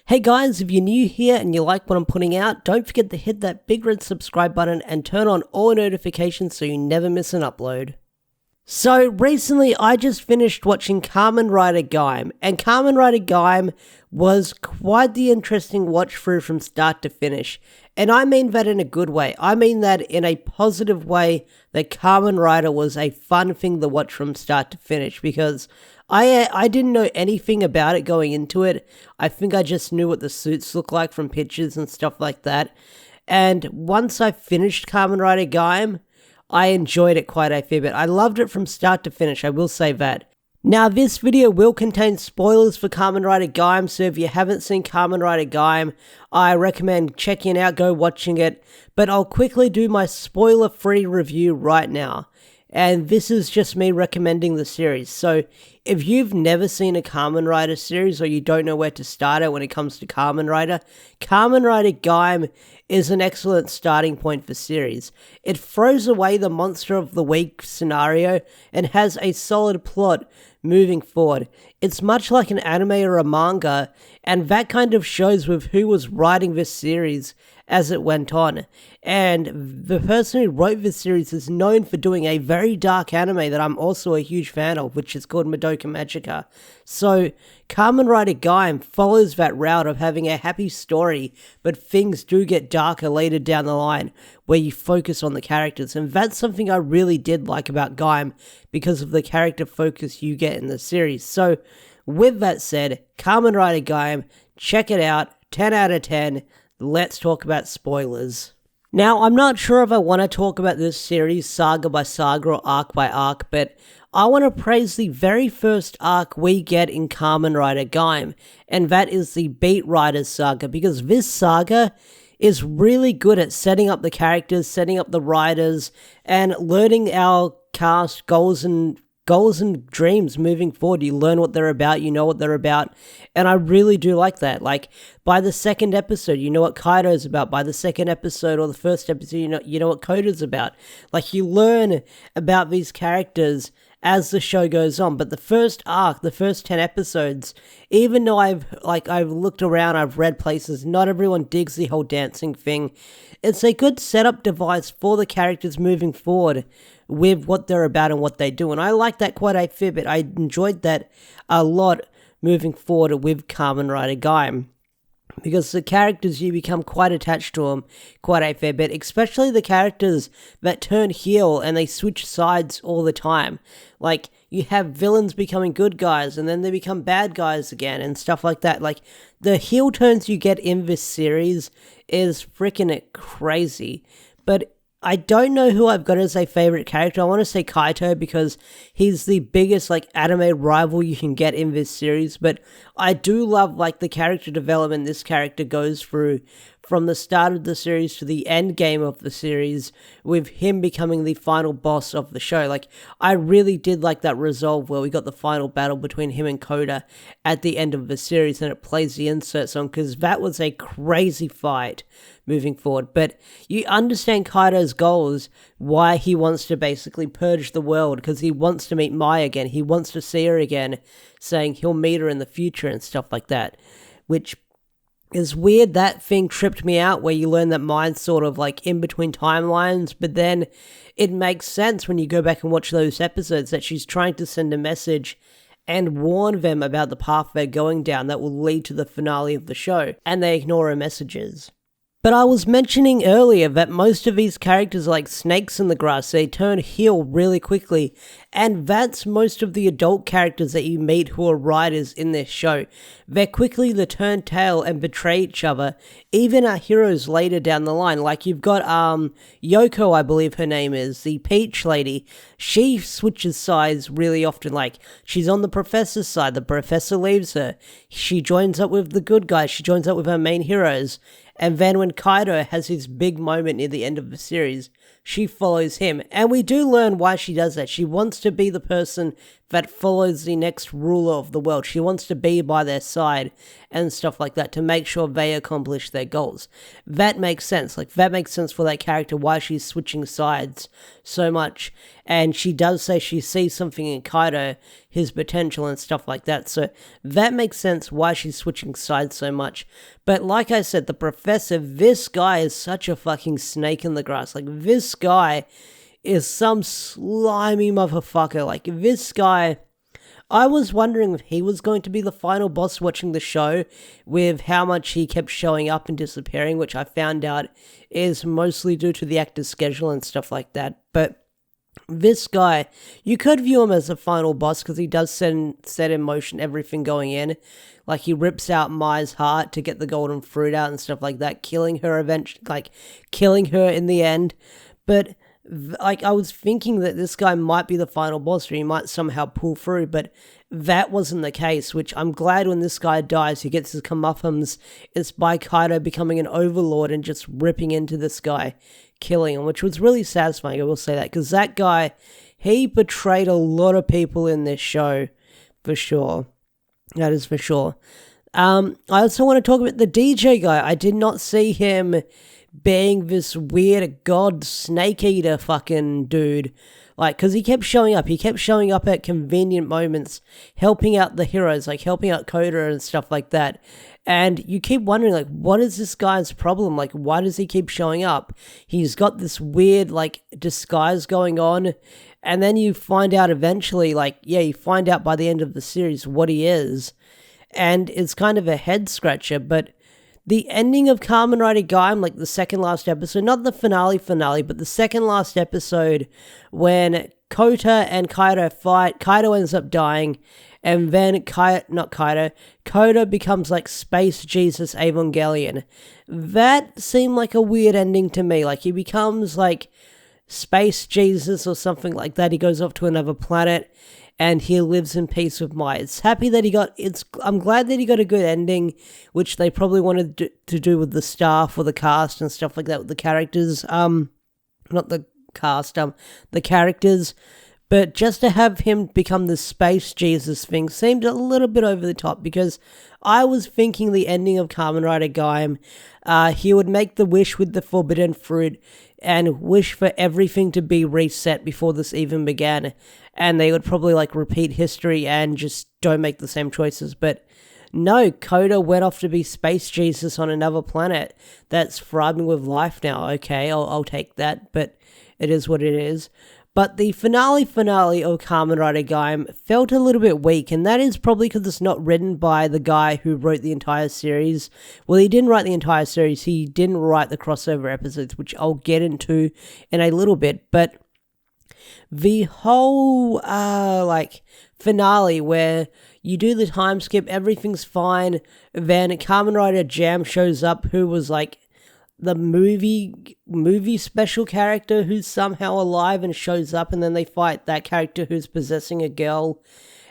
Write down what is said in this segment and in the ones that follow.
Hey guys, if you're new here and you like what I'm putting out, don't forget to hit that big red subscribe button and turn on all notifications so you never miss an upload. So recently I just finished watching Kamen Rider Gaim, and Kamen Rider Gaim was quite the interesting watch through from start to finish. And I mean that in a good way. I mean that in a positive way, that Kamen Rider was a fun thing to watch from start to finish, because I didn't know anything about it going into it. I think I just knew what the suits looked like from pictures and stuff like that. And once I finished Kamen Rider Gaim, I enjoyed it quite a fair bit. I loved it from start to finish, I will say that. Now, this video will contain spoilers for Kamen Rider Gaim, so if you haven't seen Kamen Rider Gaim, I recommend checking it out, go watching it, but I'll quickly do my spoiler-free review right now. And this is just me recommending the series. So, if you've never seen a Kamen Rider series, or you don't know where to start at when it comes to Kamen Rider Gaim is an excellent starting point for series. It throws away the monster of the week scenario and has a solid plot moving forward. It's much like an anime or a manga, and that kind of shows with who was writing this series as it went on. And the person who wrote this series is known for doing a very dark anime that I'm also a huge fan of, which is called Madoka Magica. So, Kamen Rider Gaim follows that route of having a happy story, but things do get darker later down the line, where you focus on the characters, and that's something I really did like about Gaim, because of the character focus you get in the series. So, with that said, Kamen Rider Gaim, check it out, 10 out of 10, let's talk about spoilers. Now, I'm not sure if I want to talk about this series saga by saga or arc by arc, but I want to praise the very first arc we get in Kamen Rider Gaim, and that is the Beat Riders saga, because this saga is really good at setting up the characters, setting up the riders, and learning our cast goals and dreams moving forward. You learn what they're about, you know what they're about, and I really do like that. Like, by the second episode, you know what Kaido's about. By the second episode or the first episode, you know what Koda's about. Like, you learn about these characters as the show goes on. But the first arc, the first 10 episodes, even though I've looked around, I've read places, not everyone digs the whole dancing thing. It's a good setup device for the characters moving forward with what they're about and what they do. And I like that quite a fair bit. I enjoyed that a lot moving forward with Kamen Rider Gaim, because the characters, you become quite attached to them quite a fair bit, especially the characters that turn heel and they switch sides all the time. Like, you have villains becoming good guys and then they become bad guys again and stuff like that. Like, the heel turns you get in this series is freaking crazy. But I don't know who I've got as a favorite character. I want to say Kaito, because he's the biggest, like, anime rival you can get in this series. But I do love, like, the character development this character goes through from the start of the series to the end game of the series, with him becoming the final boss of the show. Like, I really did like that resolve where we got the final battle between him and Koda at the end of the series, and it plays the insert song, because that was a crazy fight moving forward. But you understand Kaito's goals, why he wants to basically purge the world, because he wants to meet Mai again, he wants to see her again, saying he'll meet her in the future and stuff like that, which is weird. That thing tripped me out, where you learn that Mai's sort of like in between timelines, but then it makes sense when you go back and watch those episodes that she's trying to send a message and warn them about the path they're going down that will lead to the finale of the show, and they ignore her messages. But I was mentioning earlier that most of these characters are like snakes in the grass. They turn heel really quickly, and that's most of the adult characters that you meet who are riders in this show. They're quickly to turn tail and betray each other, even our heroes later down the line. Like, you've got Yoko, I believe her name is, the Peach lady. She switches sides really often. Like, she's on the professor's side, the professor leaves her, she joins up with the good guys, she joins up with her main heroes. And then when Kaido has his big moment near the end of the series, she follows him. And we do learn why she does that. She wants to be the person that follows the next ruler of the world. She wants to be by their side and stuff like that to make sure they accomplish their goals. That makes sense. Like, that makes sense for that character, why she's switching sides so much. And she does say she sees something in Kaido, his potential and stuff like that. So that makes sense why she's switching sides so much. But like I said, the professor, this guy is such a fucking snake in the grass. Like, this guy is some slimy motherfucker. Like, this guy, I was wondering if he was going to be the final boss watching the show, with how much he kept showing up and disappearing, which I found out is mostly due to the actor's schedule and stuff like that. But this guy, you could view him as a final boss because he does set in motion everything going in. Like, he rips out Mai's heart to get the golden fruit out and stuff like that, killing her in the end. But like, I was thinking that this guy might be the final boss, or he might somehow pull through, but that wasn't the case, which I'm glad when this guy dies, he gets his comeuppance. It's by Kaido becoming an overlord and just ripping into this guy, killing him, which was really satisfying, I will say that, because that guy, he betrayed a lot of people in this show, for sure. That is for sure. I also want to talk about the DJ guy. I did not see him being this weird god snake eater fucking dude. Like, because he kept showing up. He kept showing up at convenient moments, helping out the heroes, like helping out Koda and stuff like that. And you keep wondering, like, what is this guy's problem? Like, why does he keep showing up? He's got this weird, like, disguise going on. And then you find out eventually, like, yeah, you find out by the end of the series what he is. And it's kind of a head scratcher, but the ending of Kamen Rider Gaim, like the second last episode, not the finale, but the second last episode, when Kota and Kaido fight, Kaido ends up dying, and then Kota becomes like Space Jesus Evangelion. That seemed like a weird ending to me. Like, he becomes like Space Jesus or something like that. He goes off to another planet, and he lives in peace with Mai. I'm glad that he got a good ending, which they probably wanted to do with the staff or the cast and stuff like that with the characters. Not the cast, the characters. But just to have him become the Space Jesus thing seemed a little bit over the top, because I was thinking the ending of Kamen Rider Gaim, he would make the wish with the forbidden fruit and wish for everything to be reset before this even began, and they would probably like repeat history and just don't make the same choices. But no, Kota went off to be Space Jesus on another planet that's thriving with life now. Okay, I'll take that, but it is what it is. But the finale of Kamen Rider Gaim felt a little bit weak, and that is probably because it's not written by the guy who wrote the entire series. Well, he didn't write the entire series, he didn't write the crossover episodes, which I'll get into in a little bit, but the whole, finale where you do the time skip, everything's fine, then Kamen Rider Jam shows up, who was like the movie special character who's somehow alive and shows up, and then they fight that character who's possessing a girl,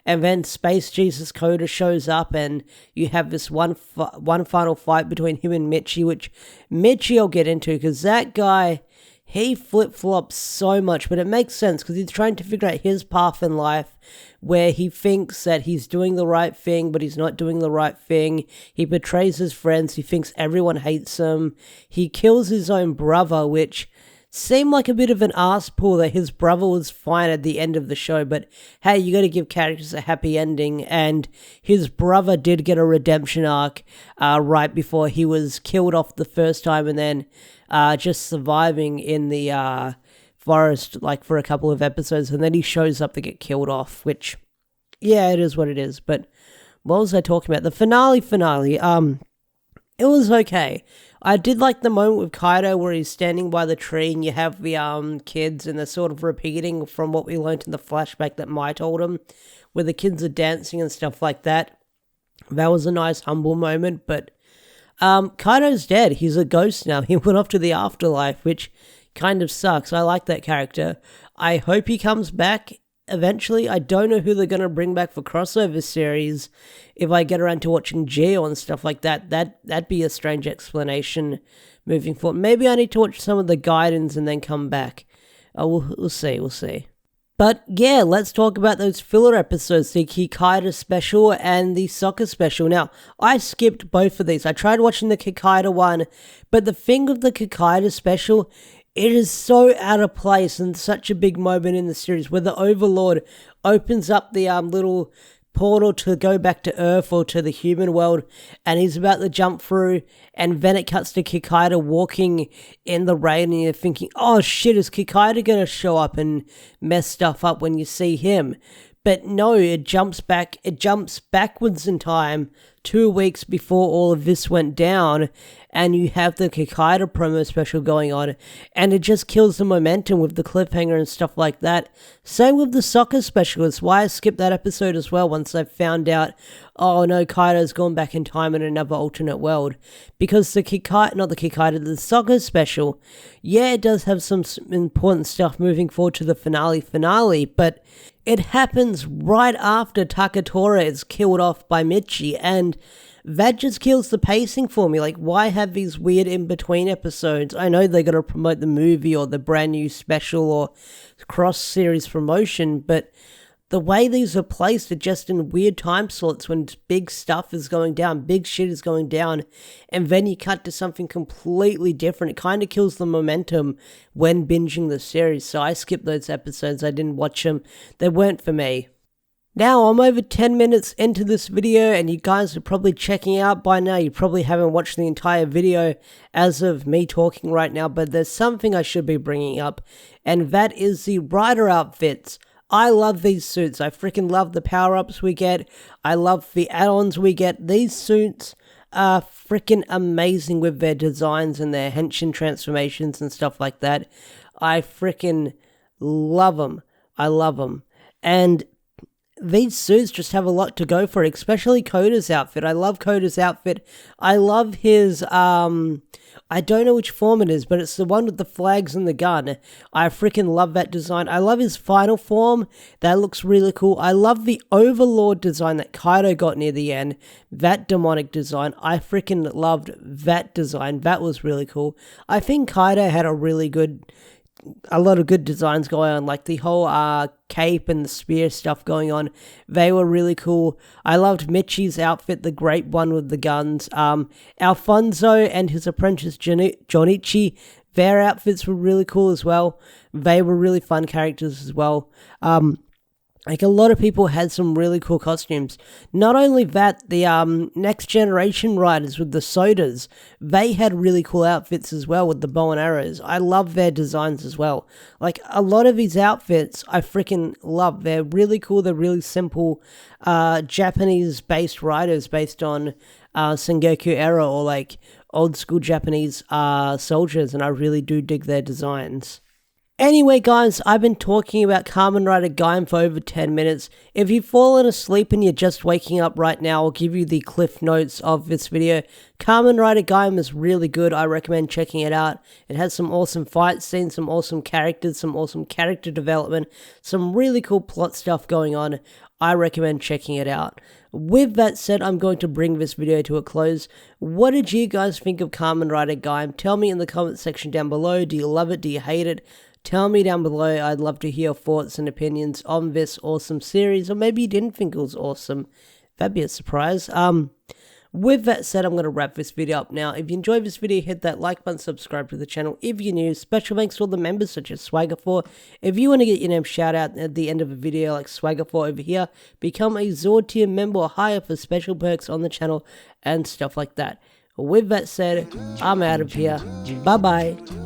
and then Space Jesus Kota shows up, and you have this one final fight between him and Michi, which Michi I'll get into, because that guy, he flip-flops so much, but it makes sense because he's trying to figure out his path in life, where he thinks that he's doing the right thing, but he's not doing the right thing. He betrays his friends. He thinks everyone hates him. He kills his own brother, which seemed like a bit of an ass pull that his brother was fine at the end of the show, but hey, you gotta give characters a happy ending, and his brother did get a redemption arc right before he was killed off the first time, and then just surviving in the forest like for a couple of episodes, and then he shows up to get killed off, which, yeah, it is what it is. But what was I talking about? The finale, it was okay. I did like the moment with Kaido where he's standing by the tree and you have the kids, and they're sort of repeating from what we learned in the flashback that Mai told him, where the kids are dancing and stuff like that. That was a nice humble moment, but Kaido's dead. He's a ghost now. He went off to the afterlife, which kind of sucks. I like that character. I hope he comes back eventually. I don't know who they're going to bring back for crossover series. If I get around to watching Geo and stuff like that, that'd be a strange explanation moving forward. Maybe I need to watch some of the Gaidens and then come back. We'll see. But yeah, let's talk about those filler episodes, the Kikaider special and the Sokka special. Now, I skipped both of these. I tried watching the Kikaider one, but the thing with the Kikaider special, it is so out of place and such a big moment in the series where the Overlord opens up the little portal to go back to Earth or to the human world, and he's about to jump through, and then it cuts to Kikaider walking in the rain, and you're thinking, oh shit, is Kikaider gonna show up and mess stuff up when you see him? But no, it jumps backwards in time, 2 weeks before all of this went down, and you have the Kikaider promo special going on, and it just kills the momentum with the cliffhanger and stuff like that. Same with the Sokka special. It's why I skipped that episode as well once I found out, oh no, Kaido's gone back in time in another alternate world. Because the Sokka special, yeah, it does have some important stuff moving forward to the finale, but it happens right after Takatora is killed off by Michi, and that just kills the pacing for me. Like, why have these weird in-between episodes? I know they're going to promote the movie or the brand new special or cross-series promotion, but the way these are placed are just in weird time slots when big stuff is going down, big shit is going down, and then you cut to something completely different. It kind of kills the momentum when binging the series, so I skipped those episodes. I didn't watch them. They weren't for me. Now, I'm over 10 minutes into this video, and you guys are probably checking out by now. You probably haven't watched the entire video as of me talking right now, but there's something I should be bringing up, and that is the rider outfits. I love these suits. I freaking love the power-ups we get. I love the add-ons we get. These suits are freaking amazing with their designs and their henshin transformations and stuff like that. I freaking love them. I love them. And these suits just have a lot to go for, especially Koda's outfit. I love Koda's outfit. I love his, I don't know which form it is, but it's the one with the flags and the gun. I freaking love that design. I love his final form. That looks really cool. I love the Overlord design that Kaido got near the end. That demonic design. I freaking loved that design. That was really cool. I think Kaido had a lot of good designs going on, like the whole cape and the spear stuff going on. They were really cool. I loved Michi's outfit, the great one with the guns. Alfonso and his apprentice Jonichi, their outfits were really cool as well. They were really fun characters as well. Like, a lot of people had some really cool costumes. Not only that, the Next Generation riders with the sodas, they had really cool outfits as well with the bow and arrows. I love their designs as well. Like, a lot of these outfits I freaking love. They're really cool. They're really simple Japanese-based riders based on Sengoku era or, like, old-school Japanese soldiers, and I really do dig their designs. Anyway, guys, I've been talking about Kamen Rider Gaim for over 10 minutes. If you've fallen asleep and you're just waking up right now, I'll give you the cliff notes of this video. Kamen Rider Gaim is really good. I recommend checking it out. It has some awesome fight scenes, some awesome characters, some awesome character development, some really cool plot stuff going on. I recommend checking it out. With that said, I'm going to bring this video to a close. What did you guys think of Kamen Rider Gaim? Tell me in the comment section down below. Do you love it? Do you hate it? Tell me down below. I'd love to hear your thoughts and opinions on this awesome series, or maybe you didn't think it was awesome. That'd be a surprise. With that said, I'm going to wrap this video up now. If you enjoyed this video, hit that like button, subscribe to the channel if you're new. Special thanks to all the members such as Swagger4. If you want to get your name shout out at the end of a video like Swagger4 over here, become a Zord tier member or higher for special perks on the channel and stuff like that. With that said, I'm out of here. Bye bye.